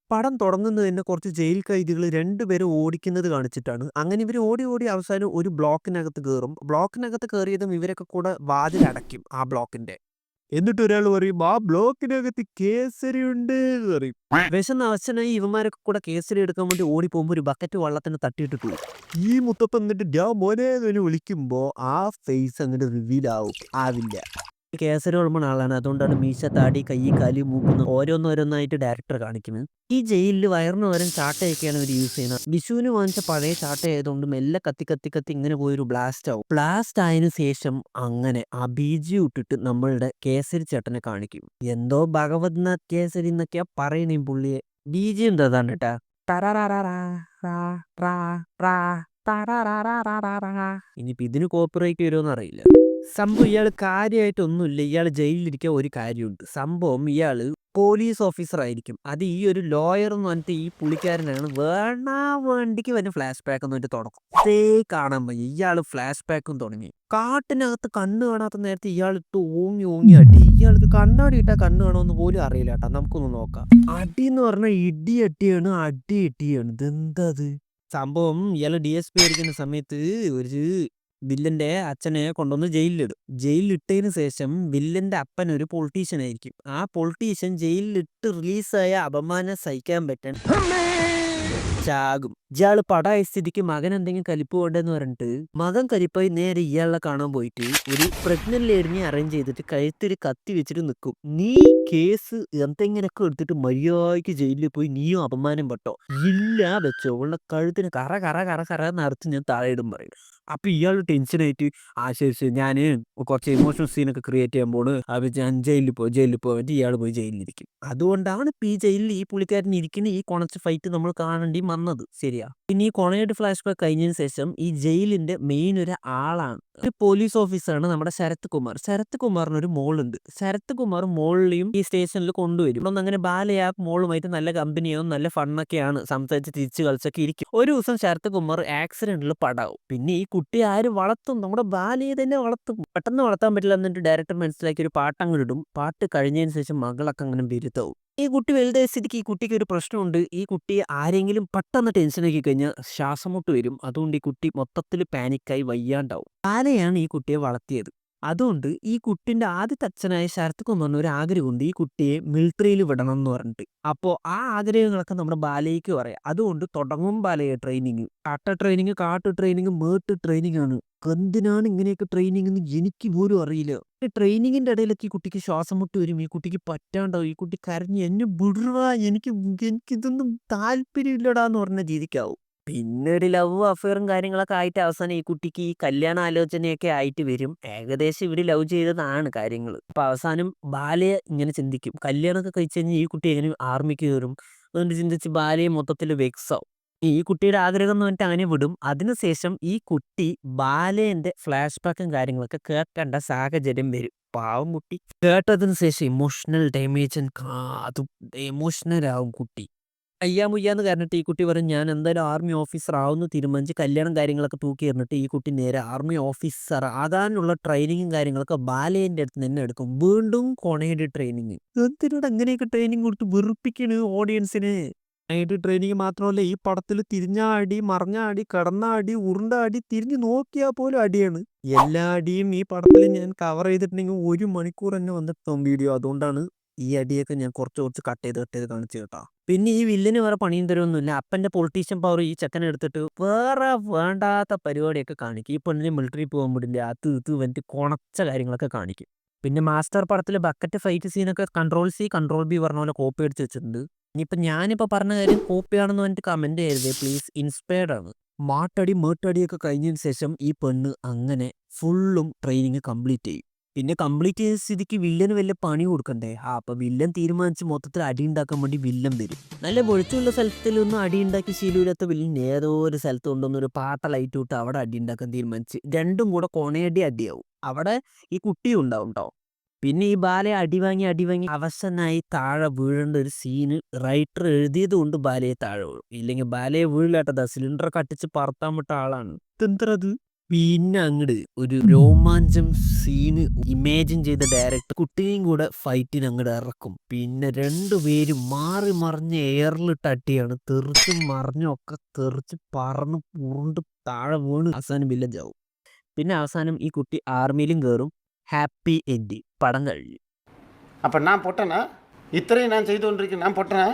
പടം തുടങ്ങുന്നത് തന്നെ കുറച്ച് ജയിൽ കൈദികൾ 2 പേരെ ഓടിക്കുന്നത് കാണിച്ചിട്ടാണ്. അങ്ങനെ ഇവര് ഓടി ഓടി അവസാനം ഒരു ബ്ലോക്കിനകത്ത് കേറും. ബ്ലോക്കിനകത്ത് കേറിയതും ഇവരൊക്കെ കൂടെ വാതിലടയ്ക്കും ആ ബ്ലോക്കിന്റെ. എന്നിട്ട് ഒരാൾ പറയും, "ആ ബ്ലോക്കിനകത്ത് കേസരിയുണ്ട്" ന്ന് പറയും. വിശന്ന് അവശനായി ഇവന്മാരൊക്കെ കൂടെ കേസരി എടുക്കാൻ വേണ്ടി ഓടിപ്പോകുമ്പോ ഒരു ബക്കറ്റ് വെള്ളത്തിന് തട്ടിയിട്ടിട്ട് പോവും. ഈ മുത്തപ്പൻ എന്നിട്ട് "ഡാ മോനെ" എന്ന് വിളിക്കുമ്പോ ആ ഫേസ് അങ്ങട് റിവീൽ ആവില്ല. കേസരി വിളമ്പുന്ന ആളാണ്. അതുകൊണ്ടാണ് മീശ, താടി, കയ്യ്, കാല്, മൂക്കുന്ന് ഓരോന്നോരോന്നായിട്ട് ഡയറക്ടർ കാണിക്കുന്നത്. ഈ ജയിലിൽ വയറിന് പകരം ചാട്ടയൊക്കെയാണ് ഇവര് യൂസ് ചെയ്യുന്നത്. വിഷുവിന് വാങ്ങിച്ച പഴയ ചാട്ടയായതുകൊണ്ട് മെല്ലെ കത്തി കത്തി കത്തി ഇങ്ങനെ പോയൊരു ബ്ലാസ്റ്റ് ആവും. ബ്ലാസ്റ്റ് ആയതിനു ശേഷം അങ്ങനെ ആ ബീജിയം ഇട്ടിട്ട് നമ്മളുടെ കേസരി ചേട്ടനെ കാണിക്കും. എന്തോ ഭഗവത് നാഥ് കേസരി എന്നൊക്കെയാ പറയണേ പുള്ളിയെ. ബീജിയം ഇതാണ് കേട്ടാ. ഇനിയിപ്പോ ഇതിന് കോപ്പിറൈറ്റ് വരുമോന്ന് അറിയില്ല. സംഭവം ഇയാള് കാര്യമായിട്ടൊന്നുമില്ല. ഇയാള് ജയിലിലിരിക്കാൻ ഒരു കാര്യമുണ്ട്. സംഭവം ഇയാള് പോലീസ് ഓഫീസർ ആയിരിക്കും. അത് ഈ ഒരു ലോയർ എന്ന് പറഞ്ഞിട്ട് ഈ പുള്ളിക്കാരനാണ് വേണ്ടിക്ക് വന്ന് ഫ്ലാഷ് ബാക്ക് എന്ന് പറഞ്ഞിട്ട് തുടങ്ങും. ഇതേ കാണാൻ വയ്യ. ഇയാള് ഫ്ലാഷ് ബാക്കും തുടങ്ങി. കാട്ടിനകത്ത് കണ്ണ് കാണാത്ത നേരത്തെ ഇയാളിട്ട് ഓങ്ങി ഓങ്ങി അടി. ഇയാൾക്ക് കണ്ണാടി ഇട്ടാ കണ്ണ് കാണുമെന്ന് പോലും അറിയില്ല കേട്ടാ. നമുക്കൊന്ന് നോക്കാം. അടി എന്ന് പറഞ്ഞാൽ ഇടി അടിയാണ്, അടി ഇടിയാണ്. ഇതെന്തത് സംഭവം? ഇയാള് DSP ആയിരിക്കുന്ന സമയത്ത് ഒരു വില്ലന്റെ അച്ഛനെ കൊണ്ടുവന്ന് ജയിലിലിടും. ജയിലിലിട്ടതിന് ശേഷം വില്ലന്റെ അപ്പൻ ഒരു പൊളിറ്റീഷ്യൻ ആയിരിക്കും. ആ പൊളിറ്റീഷ്യൻ ജയിലിലിട്ട് റിലീസായ അപമാനം സഹിക്കാൻ പറ്റാൻ ചാകും. ഇയാള് പടായ സ്ഥിതിക്ക് മകൻ എന്തെങ്കിലും കലിപ്പ് വേണ്ടെന്ന് പറഞ്ഞിട്ട് മകൻ കലിപ്പായി നേരെ ഇയാളെ കാണാൻ പോയിട്ട് ഒരു പ്രഗ്നന്റ് ലേഡിനെ അറേഞ്ച് ചെയ്തിട്ട് കഴുത്തിൽ കത്തി വെച്ചിട്ട് നിൽക്കും. "നീ കേസ് എന്തെങ്കിലൊക്കെ എടുത്തിട്ട് മര്യാദയ്ക്ക് ജയിലിൽ പോയി നീയും അപമാനം പെട്ടോ, ഇല്ല വെച്ചോ ഉള്ള കഴുത്തിന് കറ കറ കറ കറ നിറച്ച് ഞാൻ താഴെ ഇടും" പറയും. അപ്പൊ ഇയാൾ ടെൻഷനായിട്ട് "ആ ശരി ശരി, ഞാന് കുറച്ച് ഇമോഷണൽ സീനൊക്കെ ക്രിയേറ്റ് ചെയ്യാൻ പോണ്, അപ്പൊ ഞാൻ ജയിലിൽ പോയിട്ട് ഇയാൾ പോയി ജയിലിലിരിക്കും. അതുകൊണ്ടാണ് ഇപ്പൊ ഈ ജയിലിൽ ഈ പുള്ളിക്കാരൻ ഇരിക്കുന്ന ഈ കൊണച്ച് ഫൈറ്റ് നമ്മൾ കാണേണ്ടി വന്നത്. ശരിയാ. പിന്നെ ഈ കൊണയുടെ ഫ്ലാഷ് ബാക്ക് കഴിഞ്ഞതിന് ശേഷം ഈ ജയിലിന്റെ മെയിൻ ഒരു ആളാണ്, ഒരു പോലീസ് ഓഫീസറാണ് നമ്മുടെ ശരത് കുമാർ. ശരത് കുമാറിന് ഒരു മോളുണ്ട്. ശരത് കുമാർ മോളിലെയും ഈ സ്റ്റേഷനിൽ കൊണ്ടുവരും. ഒന്ന് അങ്ങനെ ബാലയ മോളുമായിട്ട് നല്ല കമ്പനിയാവും, നല്ല ഫണ്ണൊക്കെയാണ്, സംസാരിച്ച് തിരിച്ച് കളിച്ചൊക്കെ ഇരിക്കും. ഒരു ദിവസം ശരത് കുമാർ ആക്സിഡന്റിൽ പടാവും. പിന്നെ ഈ കുട്ടി ആര് വളർത്തും? നമ്മുടെ ബാലയെ തന്നെ വളർത്തും. പെട്ടെന്ന് വളർത്താൻ പറ്റില്ല എന്നിട്ട് ഡയറക്ടർ മനസ്സിലാക്കി ഒരു പാട്ടങ്ങ് ഇടും. പാട്ട് കഴിഞ്ഞതിന് ശേഷം മകളൊക്കെ അങ്ങനെ ബിരുദവും. ഈ കുട്ടി വലുതായ സ്ഥിതിക്ക് ഈ കുട്ടിക്ക് ഒരു പ്രശ്നമുണ്ട്. ഈ കുട്ടിയെ ആരെങ്കിലും പെട്ടെന്ന് ടെൻഷനാക്കി കഴിഞ്ഞാൽ ശ്വാസം മുട്ട് വരും. അതുകൊണ്ട് ഈ കുട്ടി മൊത്തത്തിൽ പാനിക്കായി വയ്യാണ്ടാവും. ബാലയാണ് ഈ കുട്ടിയെ വളർത്തിയത്. അതുകൊണ്ട് ഈ കുട്ടിന്റെ ആദ്യത്തെ അച്ഛനായ ശരത് കുമാറിന് ഒരു ആഗ്രഹമുണ്ട് ഈ കുട്ടിയെ മിലിറ്ററിയിൽ വിടണം എന്ന് പറഞ്ഞിട്ട്. അപ്പോൾ ആ ആഗ്രഹങ്ങളൊക്കെ നമ്മുടെ ബാലയ്ക്ക് പറയാം. അതുകൊണ്ട് തുടങ്ങും ബാലയെ ട്രെയിനിങ്. കാട്ട് ട്രെയിനിങ്, മേട്ട് ട്രെയിനിങ് ആണ്. എന്തിനാണ് ഇങ്ങനെയൊക്കെ ട്രെയിനിങ് എന്ന് എനിക്ക് പോലും അറിയില്ല. ഈ ട്രെയിനിങ്ങിന്റെ ഇടയിലൊക്കെ ഈ കുട്ടിക്ക് ശ്വാസം മുട്ട് വരും. ഈ കുട്ടിക്ക് പറ്റാണ്ടാവും. ഈ കുട്ടി കരഞ്ഞ് "എന്നെ വിടുവാ, എനിക്കിതൊന്നും താല്പര്യമില്ലടാ" എന്ന് പറഞ്ഞ രീതിക്കാവും. പിന്നെ ഒരു ലവ് അഫെയറും കാര്യങ്ങളൊക്കെ ആയിട്ട് അവസാനം ഈ കുട്ടിക്ക് ഈ കല്യാണ ആലോചനയൊക്കെ ആയിട്ട് വരും. ഏകദേശം ഇവര് ലവ് ചെയ്തതാണ് കാര്യങ്ങൾ. അപ്പൊ അവസാനം ബാലയെ ഇങ്ങനെ ചിന്തിക്കും, കല്യാണമൊക്കെ കഴിച്ച് കഴിഞ്ഞാൽ ഈ കുട്ടി എങ്ങനെ ആർമിക്ക് കയറും എന്ന് ചിന്തിച്ച് ബാലയെ മൊത്തത്തിൽ വെക്സ് ആവും. ഈ കുട്ടിയുടെ ആഗ്രഹം എന്ന് പറഞ്ഞിട്ട് അങ്ങനെ വിടും. അതിനുശേഷം ഈ കുട്ടി ബാലേന്റെ ഫ്ലാഷ് ബാക്കും കാര്യങ്ങളൊക്കെ കേൾക്കേണ്ട സാഹചര്യം വരും. പാവം കുട്ടി കേട്ടതിന് ശേഷം ഇമോഷണൽ ഡാമേജ്, അതും എമോഷണൽ ആവും കുട്ടി. അയ്യാമുയ്യാന്ന് കരഞ്ഞിട്ട് ഈ കുട്ടി പറയും ഞാൻ എന്തായാലും ആർമി ഓഫീസർ ആവുമെന്ന് തീരുമാനിച്ച് കല്യാണം കാര്യങ്ങളൊക്കെ തൂക്കി എറിഞ്ഞിട്ട് ഈ കുട്ടി നേരെ ആർമി ഓഫീസർ ആകാനുള്ള ട്രെയിനിങ്ങും കാര്യങ്ങളൊക്കെ ബാലേന്റെ അടുത്ത് നിന്ന് എടുക്കും. വീണ്ടും കൊണയുടെ ട്രെയിനിങ്. എന്തിനോട് അങ്ങനെയൊക്കെ ട്രെയിനിങ് കൊടുത്ത് വെറുപ്പിക്കണ് ഓഡിയൻസിന്? അതിന്റെ ട്രെയിനിങ് മാത്രമല്ല, ഈ പടത്തിൽ തിരിഞ്ഞ അടി, മറിഞ്ഞ അടി, കിടന്ന അടി, ഉരുണ്ട അടി, തിരിഞ്ഞു നോക്കിയാൽ പോലും അടിയാണ്. എല്ലാ അടിയും ഈ പടത്തിൽ ഞാൻ കവർ ചെയ്തിട്ടുണ്ടെങ്കിൽ 1 മണിക്കൂർ തന്നെ വന്നിട്ടുണ്ടാവും വീഡിയോ. അതുകൊണ്ടാണ് ഈ അടിയൊക്കെ ഞാൻ കുറച്ച് കുറച്ച് കട്ട് ചെയ്ത് കാണിച്ചു കേട്ടാ. പിന്നെ ഈ വില്ലന് വേറെ പണിയും തരമൊന്നുമില്ല. അപ്പന്റെ പൊളിറ്റീഷ്യൻ പവർ ഈ ചെക്കനെ എടുത്തിട്ട് വേറെ വേണ്ടാത്ത പരിപാടിയൊക്കെ കാണിക്കും. ഈ പെണ്ണിന് മിലിറ്ററി പോകാൻ വിടില്ല, അത് ഇത് വന്നിട്ട് കൊണച്ച കാര്യങ്ങളൊക്കെ കാണിക്കും. പിന്നെ മാസ്റ്റർ പടത്തിൽ ബക്കറ്റ് ഫൈറ്റ് സീനൊക്കെ കൺട്രോൾ B പറഞ്ഞ പോലെ കോപ്പി അടിച്ച് വെച്ചിട്ടുണ്ട്. ഞാനിപ്പോ പറഞ്ഞ കാര്യം കോപ്പിയാണെന്ന് പറഞ്ഞിട്ട് കമന്റ് ചെയ്യരുതേ പ്ലീസ്. ഇൻസ്പയർഡ് ആണ്. മാട്ടടി മേട്ടടിയൊക്കെ കഴിഞ്ഞതിന് ശേഷം ഈ പെണ്ണ് അങ്ങനെ ഫുള്ളും ട്രെയിനിങ് കംപ്ലീറ്റ് ചെയ്യും. പിന്നെ കംപ്ലീറ്റ് ചെയ്ത സ്ഥിതിക്ക് വില്ലന് വല്ല പണി കൊടുക്കണ്ടേ? അപ്പൊ വില്ലൻ തീരുമാനിച്ച് മൊത്തത്തിൽ അടി ഉണ്ടാക്കാൻ വേണ്ടി വില്ലൻ വരും. നല്ല വെളിച്ചമുള്ള സ്ഥലത്തിലൊന്നും അടി ഉണ്ടാക്കി ശീലമില്ലാത്ത വില്ലൻ ഏതോ ഒരു സ്ഥലത്ത് കൊണ്ടുവന്ന് ഒരു പാട്ട ലൈറ്റ് വിട്ട് അവിടെ അടി ഉണ്ടാക്കാൻ തീരുമാനിച്ച് രണ്ടും കൂടെ കൊണയടി അടിയാവും. അവിടെ ഈ കുട്ടിയും ഉണ്ടാവും ട്ടോ. പിന്നെ ഈ ബാലയെ അടി വാങ്ങി അവശനായി താഴെ വീഴേണ്ട ഒരു സീന് റൈറ്റർ എഴുതിയത് കൊണ്ട് ബാലയെ താഴെ വീഴും. ഇല്ലെങ്കിൽ ബാലയെ വീഴില്ലാട്ടതാ. സിലിണ്ടറൊക്കെ അടിച്ച് പറത്താൻ വിട്ട ആളാണ്. ഇതെന്തത്? പിന്നെ അങ്ങട് ഒരു രോമാഞ്ചം സീന് ഇമാജിൻ ചെയ്ത ഡയറക്ടർ കുട്ടിയും കൂടെ ഫൈറ്റിന് അങ്ങോട്ട് ഇറക്കും. പിന്നെ രണ്ടുപേരും മാറി മറിഞ്ഞ് എയറിൽ തട്ടിയാണ് തെറിച്ചും മറിഞ്ഞും ഒക്കെ തെറിച്ച് പറന്ന് ഉരുണ്ട് താഴെ വീണ് അവസാനം വില്ലൻ ആവും. പിന്നെ അവസാനം ഈ കുട്ടി ആർമിയിലും കയറും. Happy end. പടം കഴിഞ്ഞു. அப்போ நான் பொட்டனா? இத்தனையும் நான் செய்து கொண்டிருக்கேன், நான் பொட்டனா?